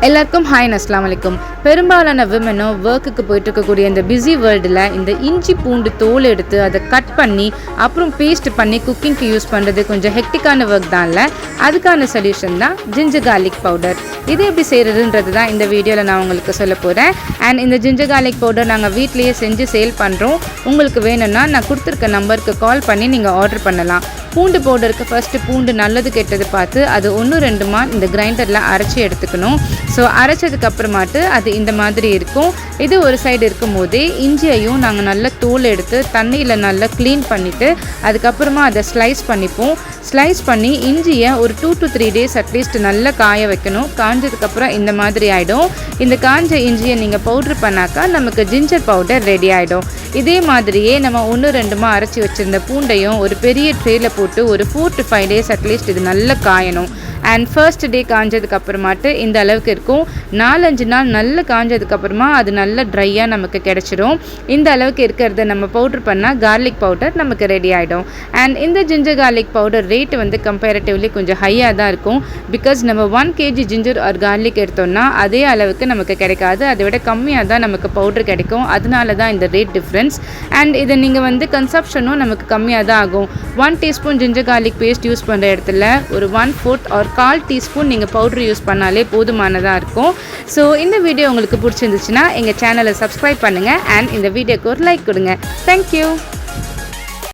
எல்லாருக்கும் ஹாய் அஸ்ஸலாமு அலைக்கும். பெரும்பாலான விமனும் ஒர்க்குக்கு போயிட்டு இருக்கக்கூடிய இந்த பிஸி வேர்ல்டில் இந்த இஞ்சி பூண்டு தோல் எடுத்து அதை கட் பண்ணி அப்புறம் பேஸ்ட் பண்ணி குக்கிங்க்கு யூஸ் பண்ணுறது கொஞ்சம் ஹெக்டிக்கான ஒர்க் தான் இல்லை. அதுக்கான சொல்யூஷன் தான் ஜிஞ்சர் கார்லிக் பவுடர். இது எப்படி செய்கிறதுன்றது தான் இந்த வீடியோவில் நான் உங்களுக்கு சொல்ல போகிறேன். அண்ட் இந்த ஜிஞ்சர் கார்லிக் பவுடர் நாங்கள் வீட்லேயே செஞ்சு சேல் பண்ணுறோம். உங்களுக்கு வேணும்னா நான் கொடுத்துருக்க நம்பருக்கு கால் பண்ணி நீங்கள் ஆர்டர் பண்ணலாம். பூண்டு பவுடருக்கு ஃபஸ்ட்டு பூண்டு நல்லது கெட்டது பார்த்து அது 1-2 இந்த கிரைண்டரில் அரைச்சி எடுத்துக்கணும். ஸோ அரைச்சதுக்கப்புறமாட்டு அது இந்த மாதிரி இருக்கும். இது ஒரு சைடு இருக்கும் போதே இஞ்சியையும் நாங்கள் நல்லா தோல் எடுத்து தண்ணியில் நல்லா க்ளீன் பண்ணிவிட்டு அதுக்கப்புறமா அதை ஸ்லைஸ் பண்ணிப்போம். ஸ்லைஸ் பண்ணி இஞ்சியை ஒரு 2 to 3 days அட்லீஸ்ட் நல்லா காய வைக்கணும். காஞ்சதுக்கப்புறம் இந்த மாதிரி ஆகிடும். இந்த காஞ்ச இஞ்சியை நீங்கள் பவுட்ரு பண்ணாக்கா நமக்கு ஜிஞ்சர் பவுடர் ரெடி ஆகிடும். இதே மாதிரியே நம்ம 1-2 அரைச்சி வச்சுருந்த பூண்டையும் ஒரு பெரிய ட்ரேயில் போட்டு ஒரு 4 to 5 days அட்லீஸ்ட் இது நல்லா காயணும். அண்ட் ஃபர்ஸ்ட் டே காஞ்சதுக்கப்புறமாட்டு இந்த அளவுக்கு இருக்கும். 4-5 நாள் நல்லா காஞ்சதுக்கப்புறமா அது நல்லா ட்ரையாக நமக்கு கிடச்சிடும். இந்த அளவுக்கு இருக்கிறத நம்ம பவுட்ரு பண்ணால் கார்லிக் பவுடர் நமக்கு ரெடி ஆகிடும். அண்ட் இந்த ஜிஞ்சர் கார்லிக் பவுடர் ரேட்டு வந்து கம்பேரிட்டிவ்லி கொஞ்சம் ஹையாக தான் இருக்கும். பிகாஸ் நம்ம 1 kg ஜிஞ்சர் ஆர் கார்லிக் எடுத்தோம்னா அதே அளவுக்கு நமக்கு கிடைக்காது. அதை விட கம்மியாக தான் நமக்கு பவுட்ரு கிடைக்கும். அதனால தான் இந்த ரேட் டிஃப்ரென்ஸ். அண்ட் இதை நீங்கள் வந்து கன்சப்ஷனும் நமக்கு கம்மியாக தான் ஆகும். 1 teaspoon ginger garlic paste use பண்ணுற இடத்துல ஒரு 1/4 or 1/4 teaspoon நீங்கள் பவுட்ரு யூஸ் பண்ணாலே போதுமானதாக இருக்கும். ஸோ இந்த வீடியோ உங்களுக்கு பிடிச்சிருந்துச்சுன்னா எங்கள் சேனலை சப்ஸ்கிரைப் பண்ணுங்கள் அண்ட் இந்த வீடியோக்கு ஒரு லைக் கொடுங்க. தேங்க்யூ.